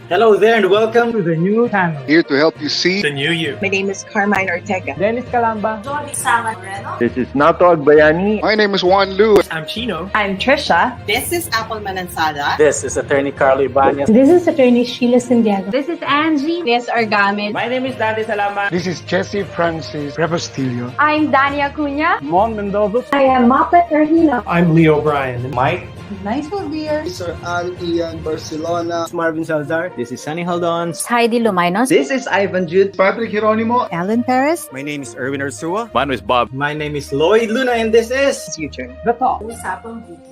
Hello there and welcome to the new channel. Here to help you see The new you. My name is Carmine Ortega. Dennis Calamba. This is Nato Agbayani. My name is Juan Lu. I'm Chino. I'm Trisha. This is Apple Manansala. This is Attorney Carlo Ibanez. This is Attorney Sheila Santiago. This is Angie. This is Argamid. My name is Dante Salama. This is Jesse Francis Rebostillo. I'm Dania Cunha. Mon Mendoza. I am Mopet Erhino. I'm Leo Bryan. Mike. Nice one, dear. Sir Al Ian Barcelona. Marvin Salazar. This is Sunny Haldons. Heidi Lumainos. This is Ivan Jude. Patrick Hieronimo. Alan Perez. My name is Erwin Ursua. Mine is Bob. My name is Lloyd Luna and this is Future. The Talk.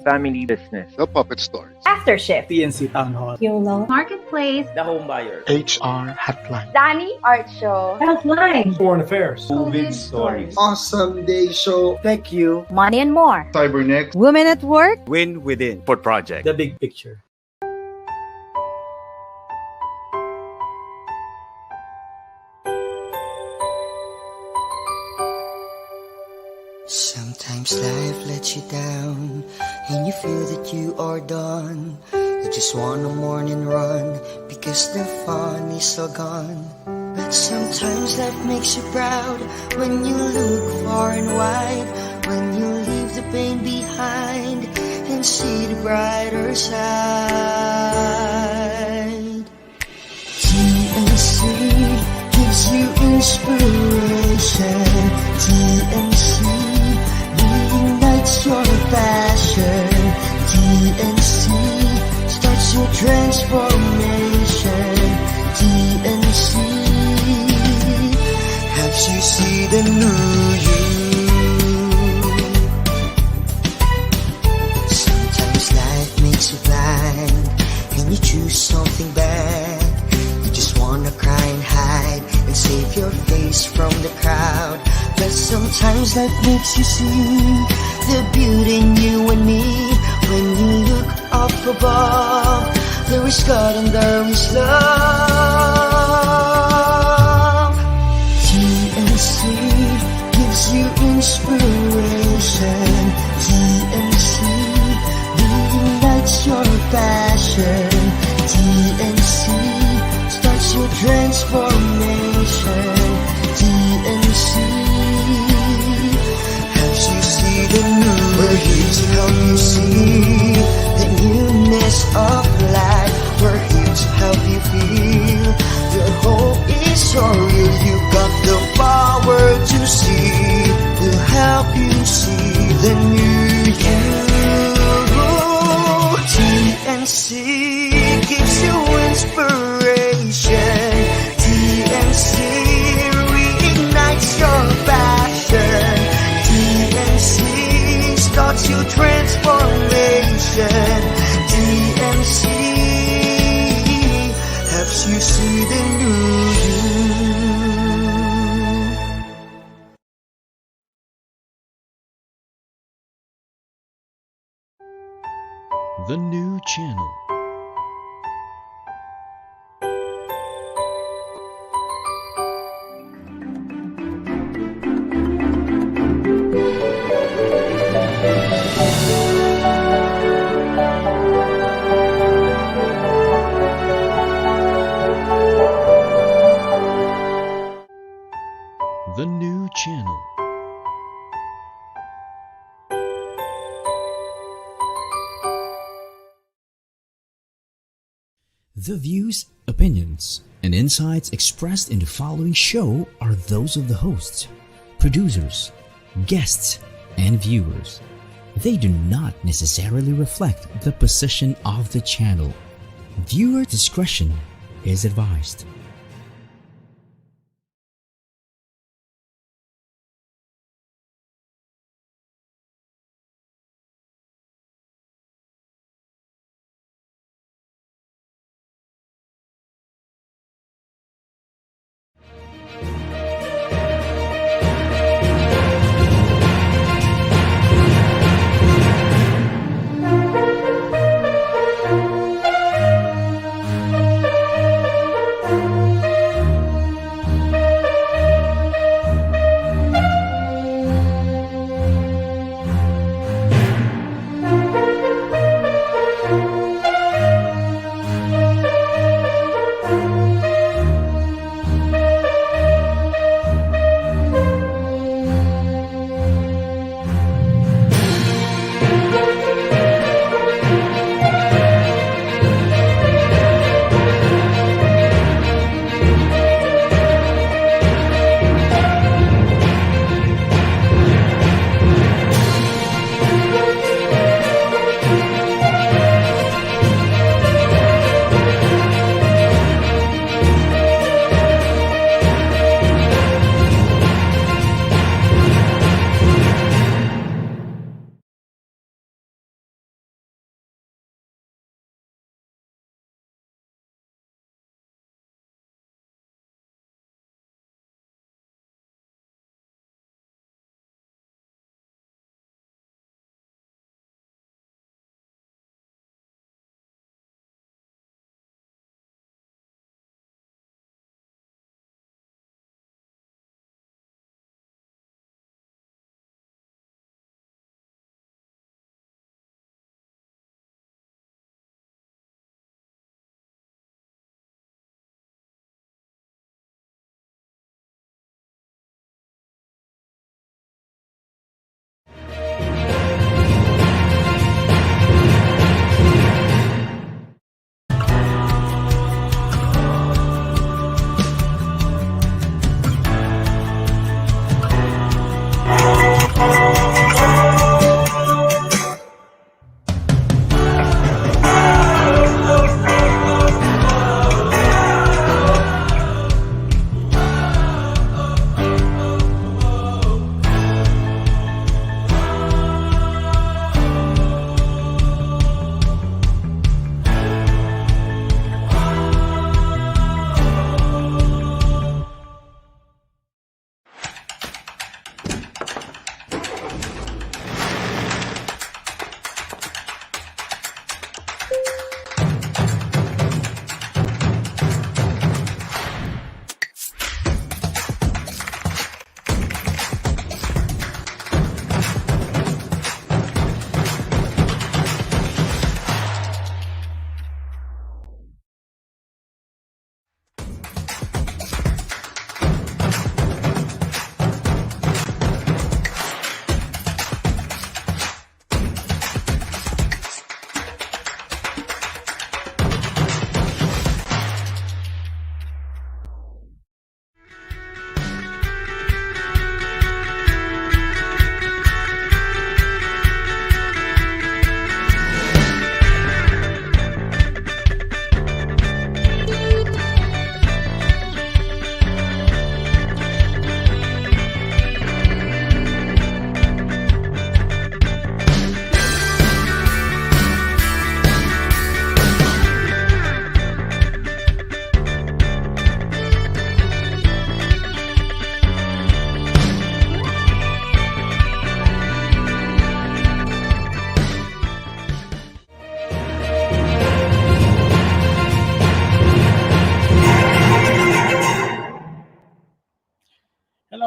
Family Business. The Puppet Stories. After Shift. PNC Town Hall. YOLO. Marketplace. The Home Buyer. HR Hotline. Danny Art Show. Healthline. Foreign Affairs. COVID stories. Awesome Day Show. Thank you. Money and more. Cybernext. Women at Work. Win Within. Port Project. The Big Picture. Sometimes life lets you down and you feel that you are done. You just wanna mourn and run because the fun is all gone. But sometimes life makes you proud when you look far and wide, when you leave the pain behind and see the brighter side. TNC gives you inspiration. TNC reignites your passion. TNC starts your transformation. TNC helps you see the new you. Sometimes life makes you blind and you choose something bad. You just wanna cry and hide and save your face from the crowd. But sometimes life makes you see the beauty in you and me. When you look up above, there is God and there is love. TNC gives you inspiration. TNC reignites your passion. TNC starts your transformation. TNC helps you see the new. We're here to help you see the newness of life. We're here to help you feel your hope is so real. You got the power to see. We'll help you see the new you. TNC gives you inspiration. TNC reignites your passion. TNC starts your transformation. TNC helps you see the new you. The new channel. The new channel. The views, opinions, and insights expressed in the following show are those of the hosts, producers, guests, and viewers. They do not necessarily reflect the position of the channel. Viewer discretion is advised.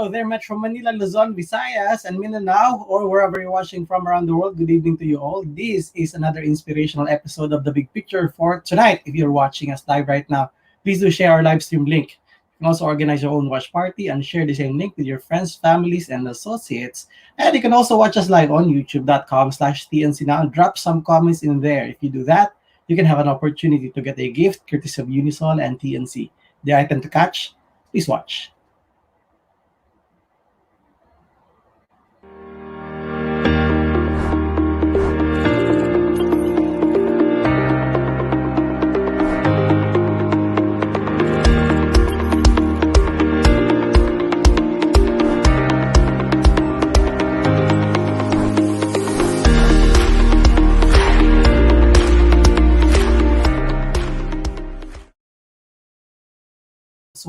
Hello there, Metro Manila, Luzon, Visayas, and Mindanao, or wherever you're watching from around the world. Good evening to you all. This is another inspirational episode of The Big Picture for tonight. If you're watching us live right now, please do share our live stream link. You can also organize your own watch party and share the same link with your friends, families, and associates. And you can also watch us live on youtube.com/TNC now and drop some comments in there. If you do that, you can have an opportunity to get a gift courtesy of Unisol and TNC. The item to catch, please watch.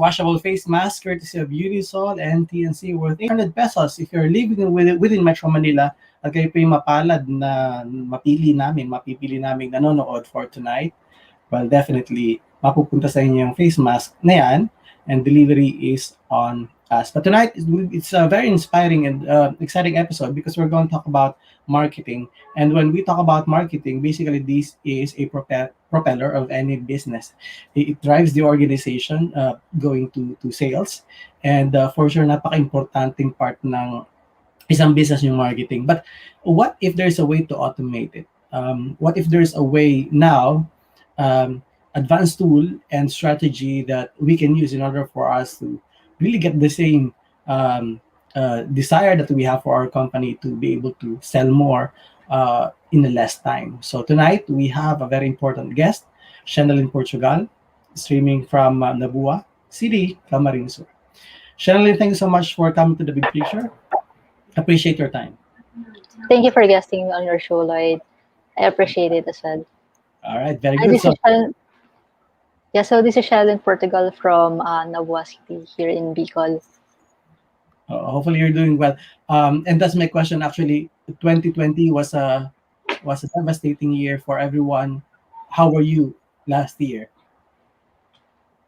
Washable face mask courtesy of Unisol and TNC worth 800 pesos if you're living within Metro Manila at kayo po yung mapalad na mapipili namin nanonood for tonight. Well, definitely mapupunta sa inyo yung face mask na yan, and delivery is on us. But tonight it's a very inspiring and exciting episode because we're going to talk about marketing. And when we talk about marketing, basically this is a propeller of any business. It drives the organization going to sales, and for sure napaka-importanting part ng isang business yung marketing. But what if there's a way to automate it? What if there's a way now, advanced tool and strategy that we can use in order for us to really get the same desire that we have for our company to be able to sell more in a less time. So tonight we have a very important guest, Shenalyn Portugal, streaming from Nabua City, Camarines Sur. Shenalyn, thank you so much for coming to The Big Picture. Appreciate your time. Thank you for guesting me on your show, Lloyd. I appreciate it as well. All right, very good. So this is Shenalyn Portugal from Nabua City here in Bicol. Hopefully you're doing well. And that's my question. Actually, 2020 was a devastating year for everyone. How were you last year?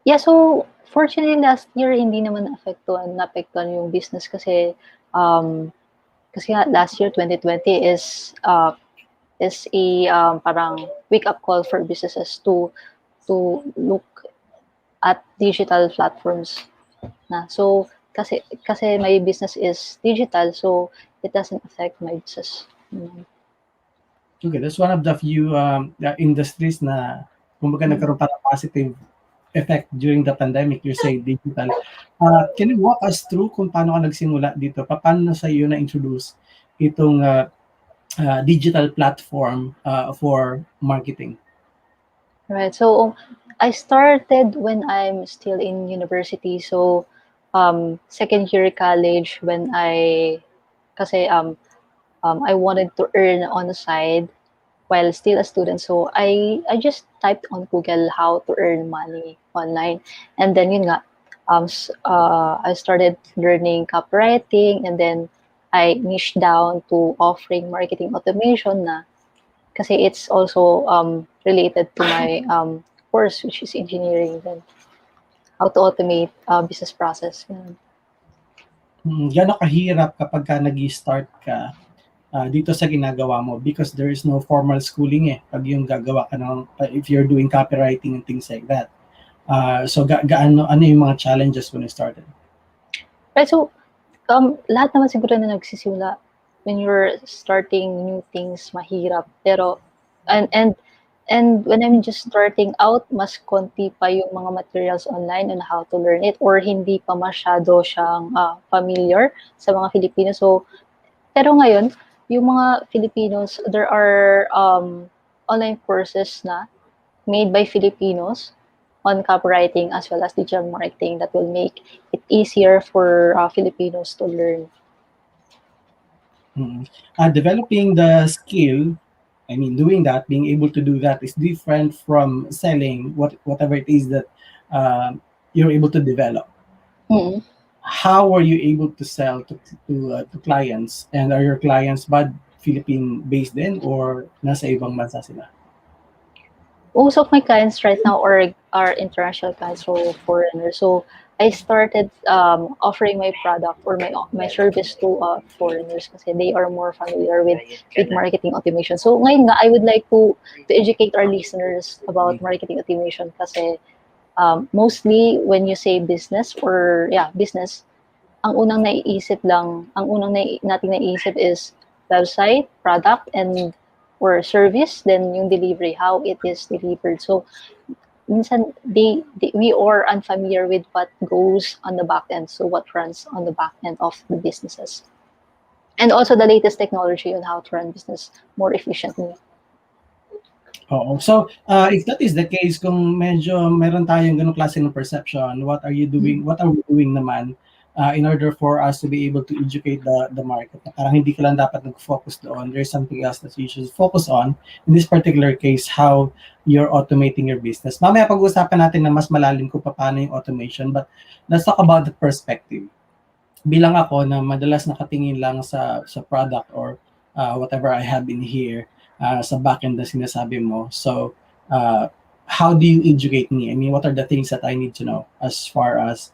Yeah, so fortunately last year hindi naman naapektuhan yung business kasi nga last year 2020 is a parang wake up call for businesses to look at digital platforms na. So kasi my business is digital, so it doesn't affect my business. Okay, that's one of the few industries na kumbaga nagkaroon parang positive effect during the pandemic. You say digital. Can you walk us through kung paano ka nagsimula dito? Paano sa iyo na-introduce itong digital platform for marketing? Right. So I started when I'm still in university. So second year college when I wanted to earn on the side while still a student. So I just typed on Google how to earn money online, and then yun nga, I started learning copywriting, and then I niched down to offering marketing automation na kasi it's also related to my course, which is engineering, then how to automate business process. Gano'n kahirap kapag ka nag-start ka dito sa ginagawa mo, because there is no formal schooling pag yung gagawa ka ng, if you're doing copywriting and things like that. So ano yung mga challenges when you started? Right, so lahat naman siguro na nagsisimula when you're starting new things, mahirap. Pero and when I'm just starting out, mas konti pa yung mga materials online on how to learn it, or hindi pa masyado siyang familiar sa mga Filipino. So pero ngayon, yung mga Filipinos, there are online courses na made by Filipinos on copywriting as well as digital marketing that will make it easier for Filipinos to learn. Developing the skill, I mean, doing that, being able to do that is different from selling whatever it is that you're able to develop. Mm-hmm. How were you able to sell to clients? And are your clients Philippine-based din or nasa ibang bansa sila? Most of my clients right now are international clients, so foreigners. So I started offering my product or my service to foreigners kasi they are more familiar with marketing automation. So ngayon nga, I would like to educate our listeners about marketing automation kasi mostly when you say business or business, ang unang nating naiisip is website, product, and or service, then yung delivery, how it is delivered. So minsan we are unfamiliar with what goes on the back end, so what runs on the back end of the businesses. And also the latest technology on how to run business more efficiently. Oo. So, if that is the case, kung medyo meron tayong ganung klase ng perception, what are we doing naman in order for us to be able to educate the market? Parang hindi ka lang dapat nag-focus doon. There's something else that you should focus on. In this particular case, how you're automating your business. Mamaya pag-uusapan natin na mas malalim kung paano yung automation, but let's talk about the perspective. Bilang ako na madalas nakatingin lang sa product or whatever I have in here, sa backend na sinasabi mo. So, how do you educate me? I mean, what are the things that I need to know as far as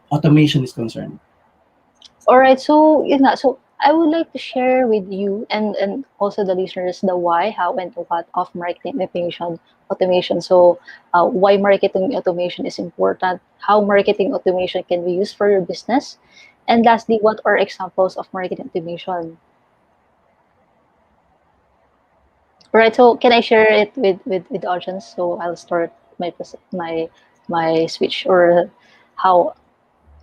automation is concerned? All right, so so I would like to share with you and also the listeners the why, how, and what of marketing automation. So why marketing automation is important, how marketing automation can be used for your business, and lastly, what are examples of marketing automation? All right, so can I share it with the audience? So I'll start my switch or how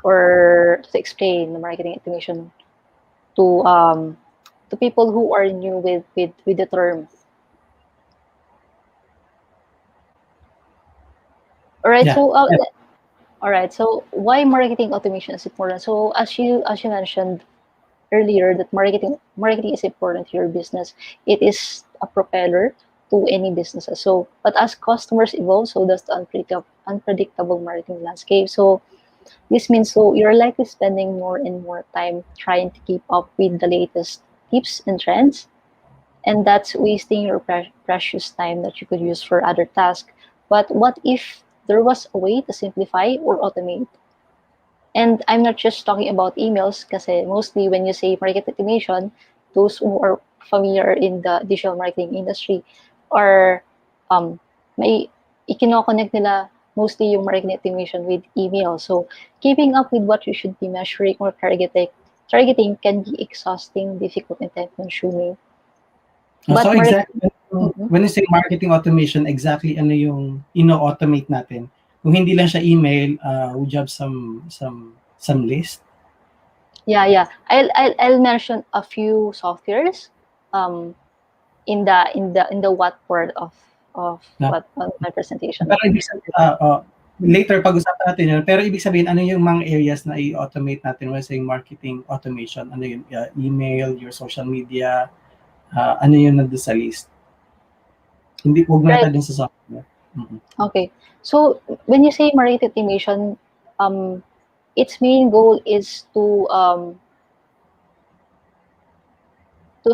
or to explain the marketing automation to people who are new with the term. All right, all right. So why marketing automation is important? So as you mentioned earlier, that marketing is important to your business. It is a propeller to any businesses. So, but as customers evolve, so does the unpredictable marketing landscape. So this means you're likely spending more and more time trying to keep up with the latest tips and trends, and that's wasting your precious time that you could use for other tasks. But what if there was a way to simplify or automate? And I'm not just talking about emails, kasi mostly when you say market automation, those who are familiar in the digital marketing industry are may ikino-connect nila mostly yung marketing automation with email. So keeping up with what you should be measuring or targeting can be exhausting, difficult, and time-consuming. So exactly, when you say marketing automation, exactly ano yung ino-automate natin? Kung hindi lang siya email, would you have some list? Yeah. I'll mention a few softwares in the what part of what my presentation. Pero ibig sabihin, later pag-usapan natin yun. Pero ibig sabihin, ano yung mga areas na i-automate natin when saying marketing automation? Ano yun? Email, your social media, ano yun nandun sa list? Hindi, huwag na natin sa software. Okay. So when you say marketing automation, its main goal is to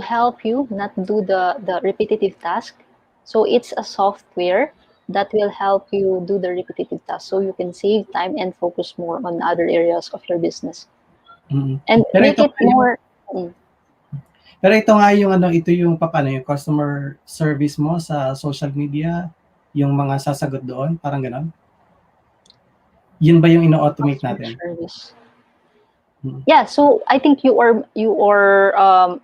help you not do the repetitive task. So it's a software that will help you do the repetitive task, so you can save time and focus more on other areas of your business. And pero make it more. Pero ito nga yung ito yung paano yung customer service mo sa social media, yung mga sasagot doon, parang gano'n? Yun ba yung ino-automate natin? Service. Yeah, so I think you are yung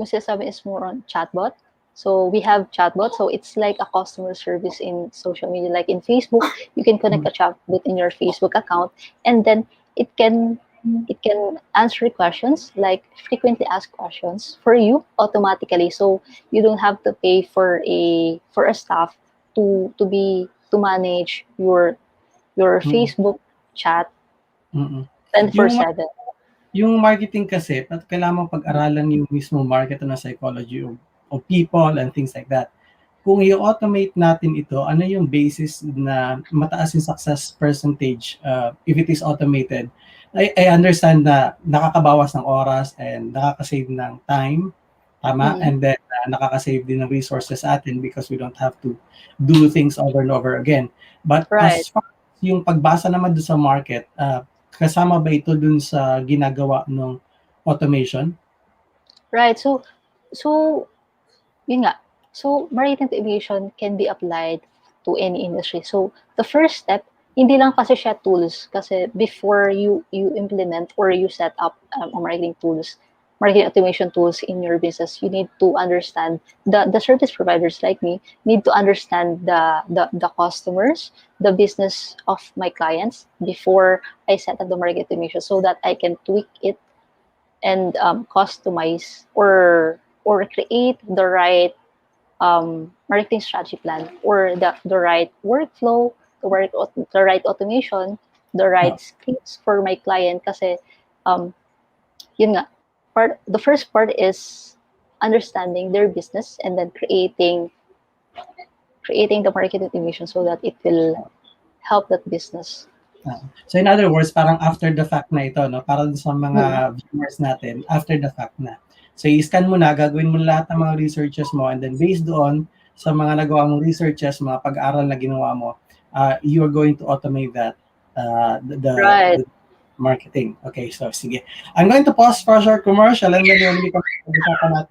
sinasabi is more on chatbot. So we have chatbot, so it's like a customer service in social media. Like in Facebook, you can connect a chatbot in your Facebook account, and then it can answer questions, like frequently asked questions for you automatically. So you don't have to pay for a staff to manage your Facebook chat 24/7. Yung marketing kasi, kailangan mong pag-aralan yung mismo market na psychology of people and things like that. Kung i-automate natin ito, ano yung basis na mataas yung success percentage if it is automated? I understand na nakakabawas ng oras and nakakasave ng time, tama? And then nakakasave din ng resources atin because we don't have to do things over and over again. But as far as yung pagbasa naman doon sa market, kasama ba ito dun sa ginagawa ng automation? Right. So yun nga. So marketing automation can be applied to any industry. So the first step, hindi lang kasi siya tools, kasi before you implement or you set up marketing automation tools in your business, you need to understand the service providers like me need to understand the customers, the business of my clients before I set up the marketing automation, so that I can tweak it and customize or create the right marketing strategy plan, or the right workflow, the right automation, the right scripts for my client. Kasi yun nga, the first part is understanding their business and then creating the marketing automation so that it will help that business. So in other words, parang after the fact na ito, no? Para sa mga viewers natin, after the fact na. So i-scan mo na, gagawin mo lahat ng mga researches mo, and then based doon sa mga nagawa mong researches, mga pag-aral na ginawa mo, you are going to automate that, the marketing. Okay, so sige. I'm going to pause for a short commercial, and then when we come back,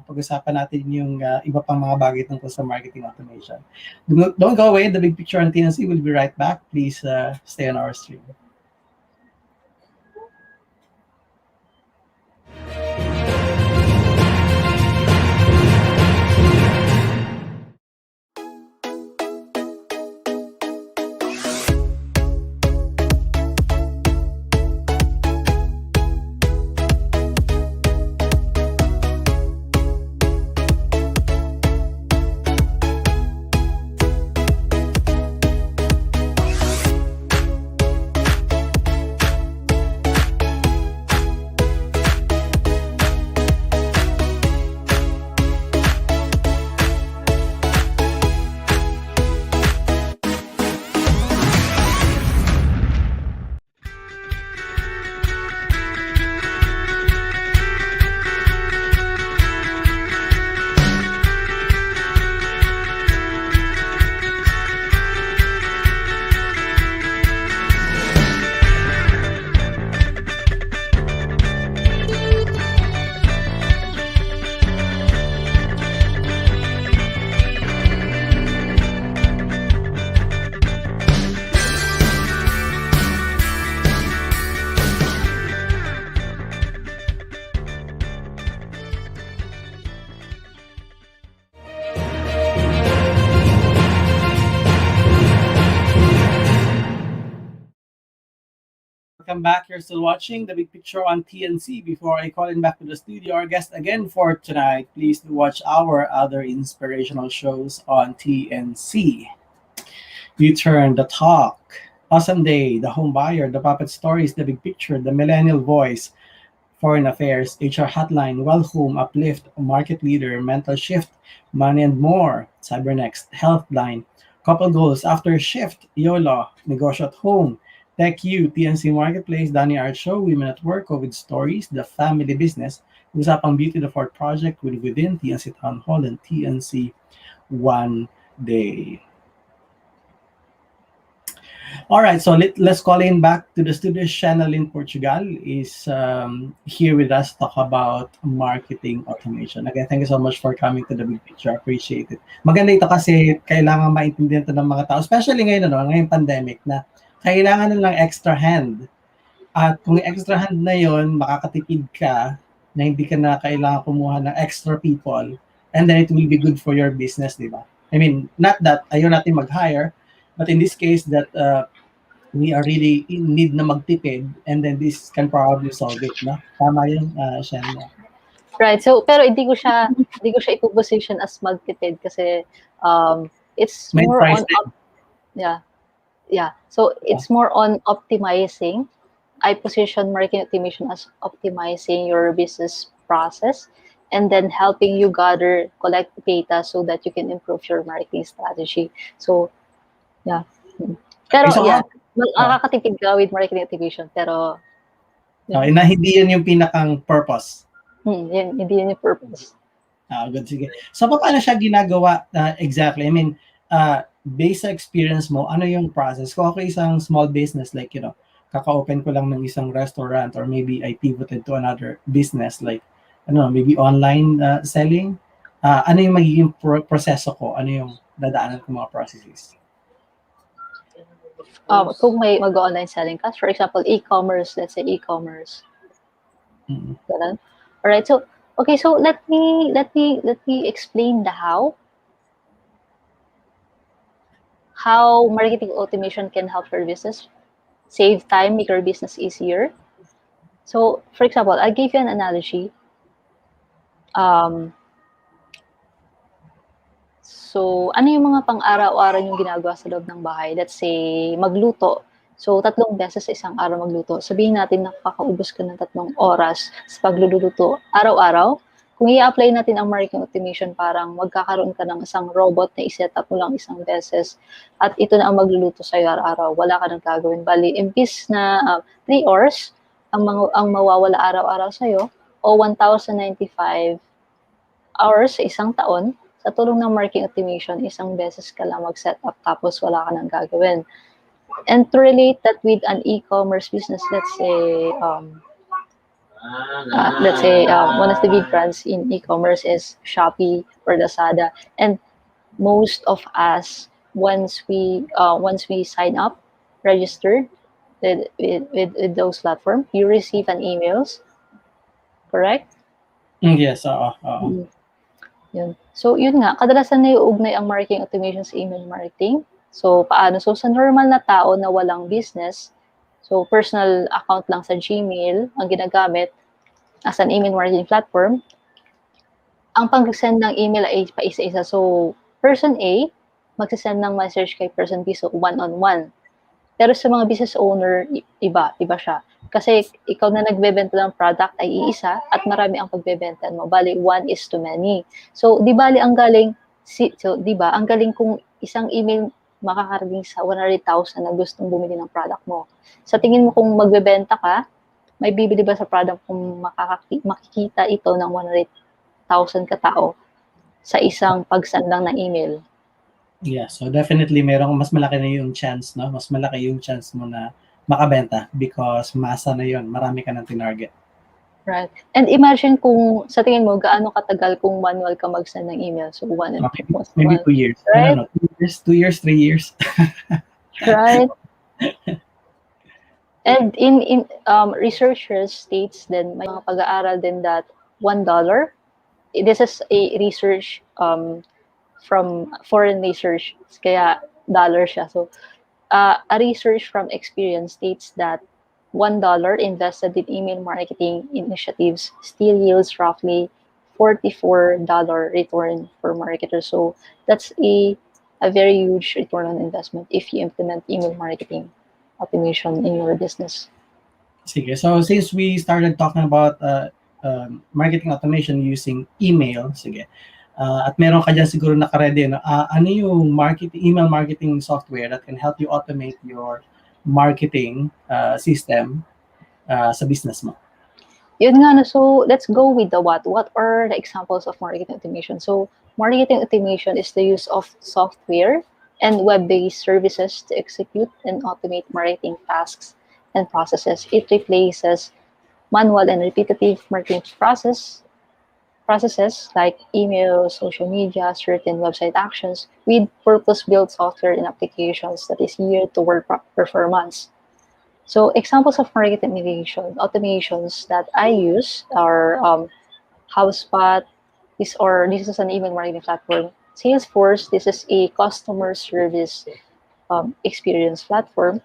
pag-usapan natin yung iba pang mga bagay tungkol sa marketing automation. Don't go away. The Big Picture on TNC will be right back. Please stay on our stream. Welcome back. You're still watching The Big Picture on TNC. Before I call in back to the studio, our guest again for tonight, please do watch our other inspirational shows on TNC. U-Turn, The Talk, Awesome Day, The Home Buyer, The Puppet Stories, The Big Picture, The Millennial Voice, Foreign Affairs, HR Hotline, Well Home, Uplift, Market Leader, Mental Shift, Money and More, Cybernext, Healthline, Couple Goals, After Shift, YOLO, Negosyo at Home, Tech U, TNC Marketplace, Danny Art Show, Women at Work, COVID Stories, The Family Business, Usapang Beauty, The Fort Project, Within, TNC Town Hall, and TNC One Day. All right, so let's call in back to the studio. Shenalyn Portugal is here with us to talk about marketing automation. Again, thank you so much for coming to The Big Picture. I appreciate it. Maganda ito kasi kailangan maintindihan ito ng mga tao, especially ngayon, ngayong pandemic, na kailangan nilang extra hand. At kung extra hand na yon, makakatipid ka na hindi ka na kailangan kumuha ng extra people, and then it will be good for your business, di ba? I mean, not that ayaw natin mag-hire, but in this case that we are really in need na magtipid, and then this can probably solve it, no? Tama yun, Shen. Right. So, pero hindi ko siya ipo-position as magtipid kasi it's May more on So it's more on optimizing. I position marketing automation as optimizing your business process and then helping you collect data so that you can improve your marketing strategy. So, yeah. Pero nakakatipid ka with marketing automation. Pero, na hindi yun yung pinakang purpose. Hindi yun yung purpose. Good, sige. So, paano siya ginagawa exactly? I mean, based sa experience mo, ano yung process? Kung ako isang small business, like, kaka-open ko lang ng isang restaurant or maybe I pivoted to another business, like, maybe online selling, ano yung magiging proseso ko? Ano yung dadaanan ko mga processes? Kung may mag-online selling ka, for example, e-commerce, let's say e-commerce. Ganun. All right. So, okay. So let me explain the how. How marketing automation can help your business save time, make your business easier. So, for example, I'll give you an analogy. So, ano yung mga pang-araw-araw yung ginagawa sa loob ng bahay? Let's say, magluto. So, 3 beses sa isang araw magluto. Sabihin natin nakakaubos ka ng 3 oras sa pagluluto araw-araw. Kung i-apply natin ang marketing automation, parang magkakaroon ka ng isang robot na i-set up mo lang isang beses at ito na ang magluluto sa'yo araw-araw. Wala ka nang gagawin. Bali, imbis na 3 hours ang mawawala araw-araw sa'yo o 1,095 hours sa isang taon, sa tulong ng marketing automation, isang beses ka lang mag-set up tapos wala ka nang gagawin. And to relate that with an e-commerce business, let's say one of the big brands in e-commerce is Shopee or Lazada, and most of us, once we sign up, registered with those platforms, you receive an emails, correct? Yes. Yun. So, yun nga, kadalasan na iuugnay ang marketing automation sa email marketing. So, paano? So, sa normal na tao na walang business, so personal account lang sa Gmail ang ginagamit as an email marketing platform, ang pag-send ng email ay pa-isa-isa. So, person A, magsisend ng message kay person B, so one-on-one. Pero sa mga business owner, iba siya. Kasi ikaw na nagbebenta ng product ay iisa at marami ang pagbebenta mo. Bali, 1:many. So, di bali ang galing, ang galing kung isang email makakarating sa 100,000 na gustong bumili ng product mo. Sa tingin mo kung magbebenta ka, may bibili ba sa product kung makikita ito ng 100,000 katao sa isang pagsend lang ng email? Yeah, so definitely mas malaki na yung chance, no? Mas malaki yung chance mo na makabenta because masa na yun, marami ka ng tinarget. Right. And imagine kung sa tingin mo gaano katagal kung manual ka mag-send ng email. So maybe 2 years. Right? 2 years, 3 years. Right. And in researchers states then may mga pag-aaral din that $1, this is a research from foreign research, kaya dollar siya. So a research from experience states that $1 invested in email marketing initiatives still yields roughly $44 return for marketers. So that's a very huge return on investment if you implement email marketing automation in your business. Sige. So since we started talking about marketing automation using email, sige. At meron ka dyan siguro naka-ready, no? Ano yung email marketing software that can help you automate your marketing system sa business mo? Yun nga, no? So let's go with the what. What are the examples of marketing automation? So marketing automation is the use of software and web-based services to execute and automate marketing tasks and processes. It replaces manual and repetitive marketing processes like email, social media, certain website actions with purpose-built software and applications that is geared toward performance. So examples of marketing automations that I use are HubSpot. This is an email marketing platform. Salesforce, this is a customer service experience platform.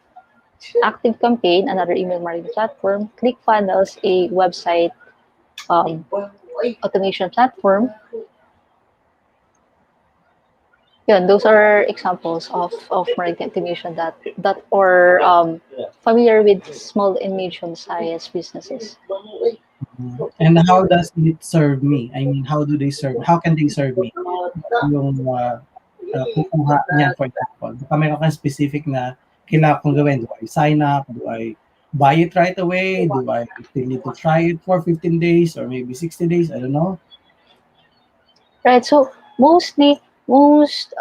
ActiveCampaign, another email marketing platform. ClickFunnels, a website automation platform. Yun, those are examples of marketing automation that are familiar with small and medium-sized businesses. And how does it serve me? I mean, how can they serve me? Yung kukuha niyan, for example. Baka meron kang specific na kailangan kong gawin. Do I sign up? Do I buy it right away? Do I still need to try it for 15 days or maybe 60 days? I don't know. Right. So mostly Most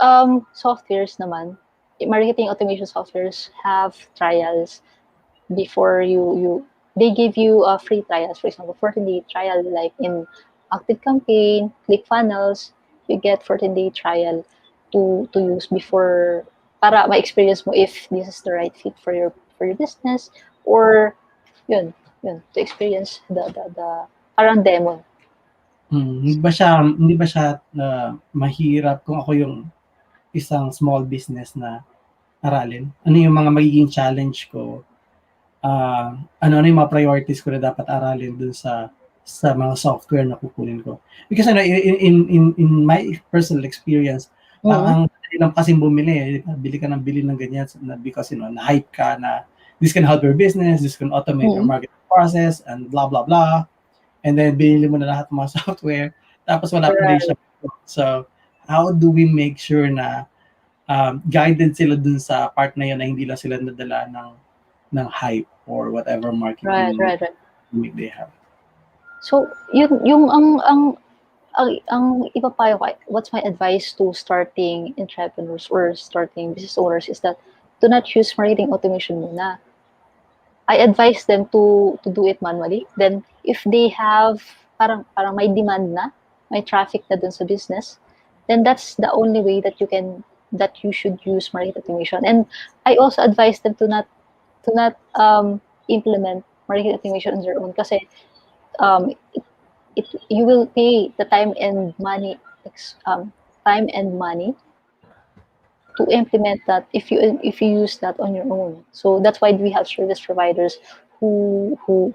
softwares naman, marketing automation softwares have trials before they give you a free trials. For example, 14-day trial, like in ActiveCampaign, ClickFunnels, you get 14-day trial to use before, para ma-experience mo if this is the right fit for your business, or yun to experience the parang demo. Hindi ba siya mahirap kung ako yung isang small business na aralin? Ano yung mga magiging challenge ko? Ano yung mga priorities ko na dapat aralin dun sa mga software na kukunin ko? Because in my personal experience, ang dali lang kasing bumili, bili ka ng ganyan because na-hype ka na this can help your business, this can automate your marketing process, and blah blah blah. And then binili mo na lahat ng mga software, tapos wala pa rin siya. So how do we make sure na guided sila dun sa part na yun, na hindi lang sila nadala ng hype or whatever marketing right. they have? So yung ang ipapayo ko, what's my advice to starting entrepreneurs or starting business owners is that do not use marketing automation muna. I advise them to do it manually. Then if they have parang may demand na, may traffic na dun sa business, then that's the only way that you should use marketing automation. And I also advise them to not implement marketing automation on their own, kasi you will pay the time and money to implement that if you use that on your own. So that's why we have service providers who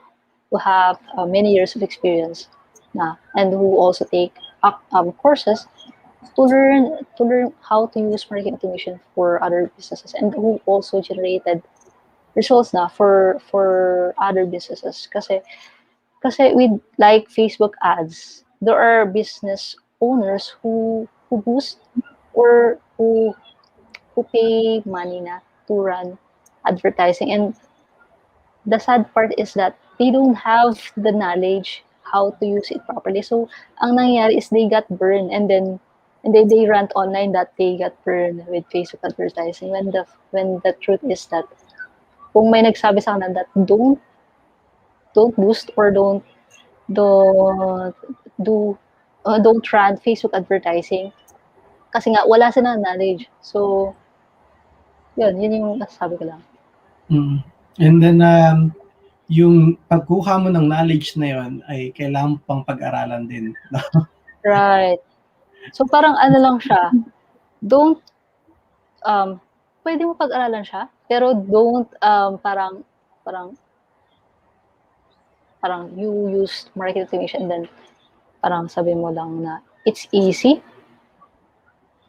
have many years of experience na, and who also take courses to learn how to use marketing automation for other businesses, and who also generated results na for other businesses. Kasi with like Facebook ads, there are business owners who boost or who pay money na to run advertising, and the sad part is that they don't have the knowledge how to use it properly. So ang nangyayari is they got burned, and then they rant online that they got burned with Facebook advertising, when the truth is that kung may nagsabi sa kanila that don't boost or don't run Facebook advertising, kasi nga wala silang knowledge. So yun yung nasasabi ko lang. And then yung pagkuha mo ng knowledge na yun ay kailangan pang pag-aralan din. Right. So parang ano lang siya, don't pwede mo pag-aralan siya, pero don't parang you use marketing automation and then parang sabi mo lang na it's easy.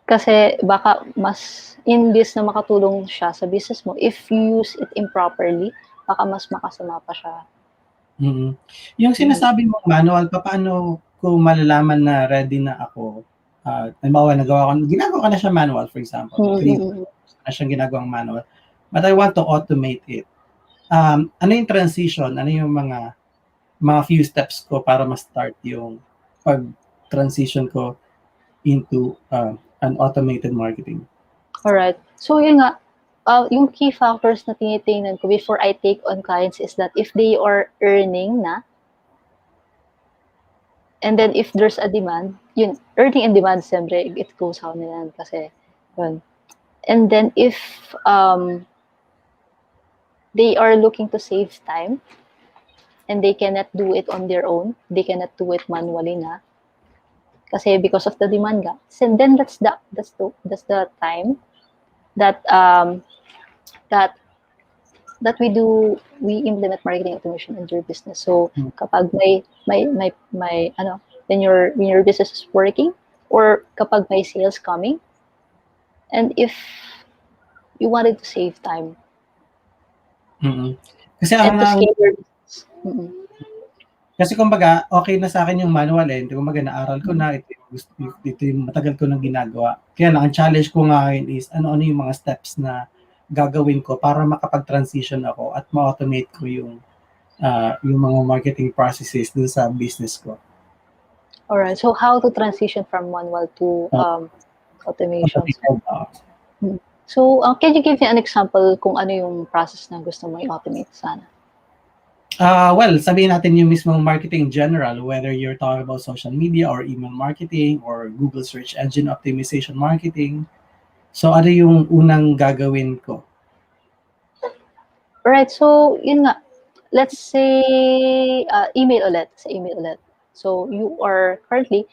Kasi baka mas imbis na makatulong siya sa business mo, if you use it improperly, baka mas makasama pa siya. Yung sinasabi mong manual, paano ko malalaman na ready na ako? Halimbawa, ginagawa ko na siya manual, for example. Na siyang ginagawang manual. But I want to automate it. Ano yung transition? Ano yung mga few steps ko para ma-start yung pag-transition ko into an automated marketing? Alright. So yun nga, yung key factors na tinitingnan ko before I take on clients is that if they are earning na, and then if there's a demand, yun, earning and demand, siyempre, it goes hand in hand kasi, yun. And then if they are looking to save time, and they cannot do it on their own, they cannot do it manually na, kasi because of the demand nga. So then that's the time that we implement marketing automation in your business. So kapag may when your business is working, or kapag may sales coming, and if you wanted to save time. Kasi and to scale your business. Kasi kumbaga, okay na sa akin yung manual kumbaga naaral ko na, ito yung matagal ko nang ginagawa. Kaya lang, ang challenge ko ngayon is, ano yung mga steps na gagawin ko para makapag-transition ako at ma-automate ko yung mga marketing processes dun sa business ko. Alright, so how to transition from manual to automation. So, can you give me an example kung ano yung process na gusto mo i-automate sana? Well, sabihin natin yung mismong marketing general, whether you're talking about social media or email marketing or Google search engine optimization marketing. So, ano yung unang gagawin ko? Right, so yun nga, let's say email ulit. So, you are currently,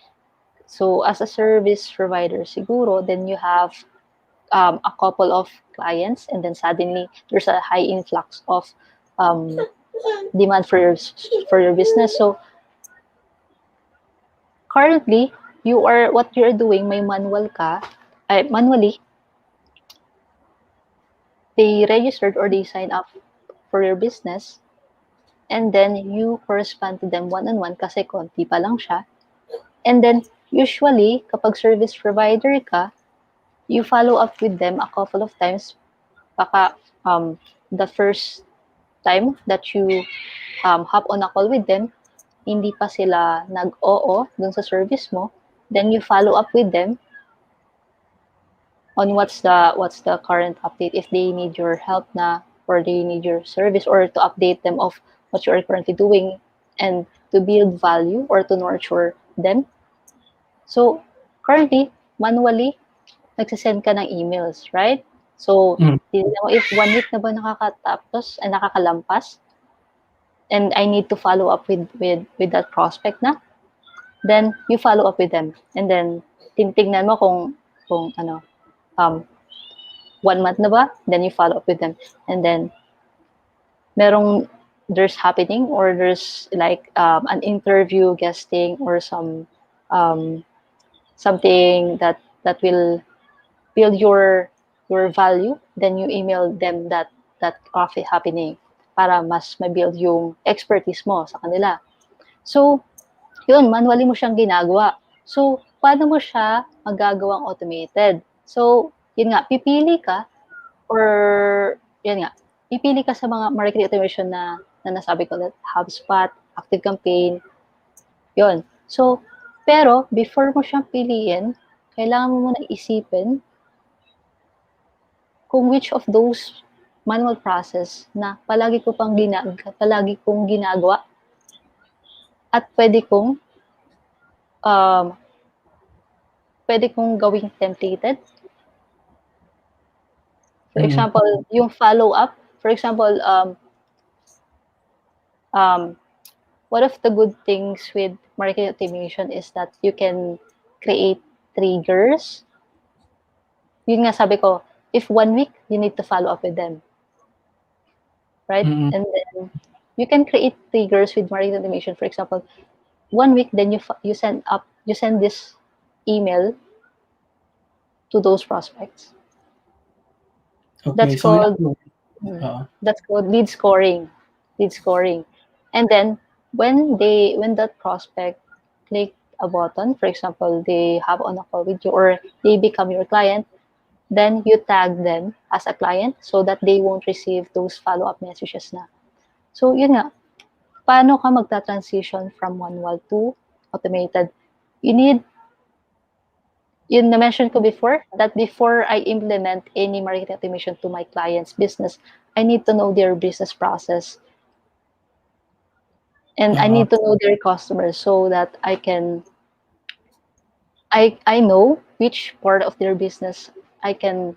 so as a service provider siguro, then you have a couple of clients, and then suddenly there's a high influx of demand for your business. So currently, what you're doing, may manually they registered or they sign up for your business, and then you correspond to them one-on-one kasi konti pa lang siya. And then usually kapag service provider ka, you follow up with them a couple of times. Baka the first time that you hop on a call with them, hindi pa sila nag-oo dun sa service mo, then you follow up with them on what's the current update, if they need your help na, or they need your service, or to update them of what you are currently doing and to build value or to nurture them. So currently, manually, nagsisend ka ng emails, right? So, if 1 week na ba nakakalampas, and I need to follow up with that prospect na, then you follow up with them. And then, titignan mo kung 1 month na ba, then you follow up with them. And then, there's happening, or there's like an interview guesting or some something that will build your value, then you email them that coffee happening para mas ma-build yung expertise mo sa kanila. So, yun, manually mo siyang ginagawa. So, paano mo siya magagawang automated? So, yun nga, pipili ka sa mga marketing automation na nasabi ko, that HubSpot, ActiveCampaign, yun. So, pero before mo siyang piliin, kailangan mo muna isipin kung which of those manual process na palagi kong ginagawa at pwede kong gawing templated. For example, yung follow-up, for example, one of the good things with marketing automation is that you can create triggers. Yun nga sabi ko, if 1 week, you need to follow up with them. Right? And then you can create triggers with marketing automation. For example, 1 week, then you send this email to those prospects. Okay, that's called lead scoring. And then when that prospect click a button, for example, they have on a call with you or they become your client, then you tag them as a client so that they won't receive those follow-up messages na. So, yun nga, paano ka magta-transition from manual to automated? Yun na-mention ko before, that before I implement any marketing automation to my client's business, I need to know their business process. And I need to know their customers so that I know which part of their business I can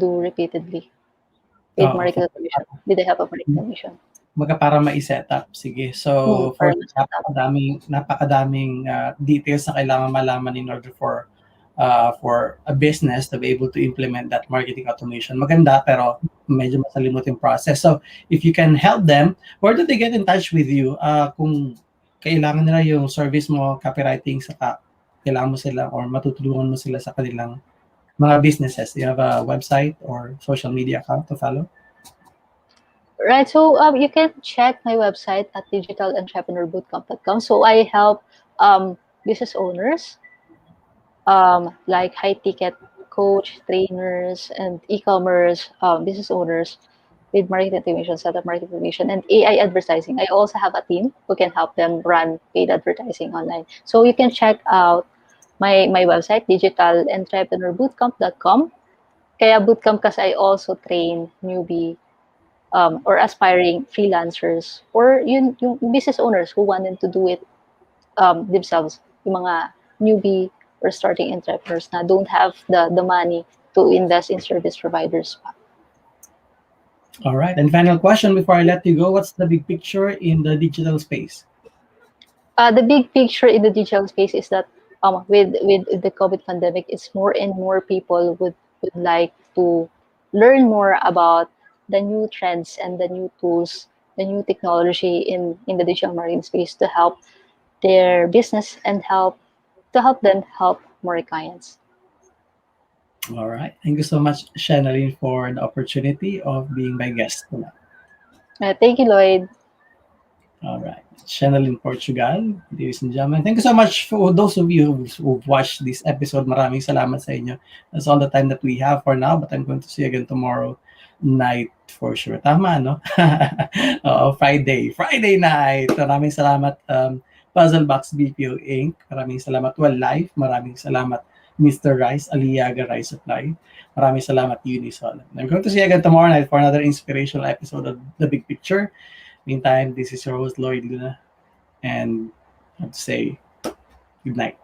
do repeatedly with marketing automation, with the help of marketing automation. Para ma-set up. Sige. So, for napakadaming details na kailangan malaman in order for a business to be able to implement that marketing automation. Maganda, pero medyo masalimot yung process. So, if you can help them, where do they get in touch with you? Kung kailangan nila yung service mo, copywriting, saka kailangan mo sila or matutulungan mo sila sa kanilang mga businesses. Do you have a website or social media account to follow? Right, so you can check my website at digitalentrepreneurs.com. So I help business owners, like high-ticket coach, trainers, and e-commerce business owners with marketing automation, setup marketing automation, and AI advertising. I also have a team who can help them run paid advertising online. So you can check out my website, digitalentrepreneur.bootcamp.com. Kaya bootcamp kasi I also train newbie or aspiring freelancers or yung business owners who wanted to do it themselves, yung mga newbie or starting entrepreneurs na don't have the money to invest in service providers pa. All right. And final question before I let you go, what's the big picture in the digital space? The big picture in the digital space is that with the COVID pandemic, it's more and more people would like to learn more about the new trends and the new tools, the new technology in the digital marketing space to help their business and help them help more clients. All right. Thank you so much, Shenalyn, for the opportunity of being my guest tonight. Thank you, Lloyd. All right. Shenalyn Portugal, ladies and gentlemen. Thank you so much for those of you who've watched this episode. Maraming salamat sa inyo. That's all the time that we have for now, but I'm going to see you again tomorrow night for sure. Tama, no? Friday night. Maraming salamat, Puzzle Box BPO Inc. Maraming salamat, Well Life. Maraming salamat, Mr. Rice, Aliaga Rice Supply. Maraming salamat, Unisol. I'm going to see you again tomorrow night for another inspirational episode of The Big Picture. Meantime, this is your host, Lloyd Luna, and I have to say good night.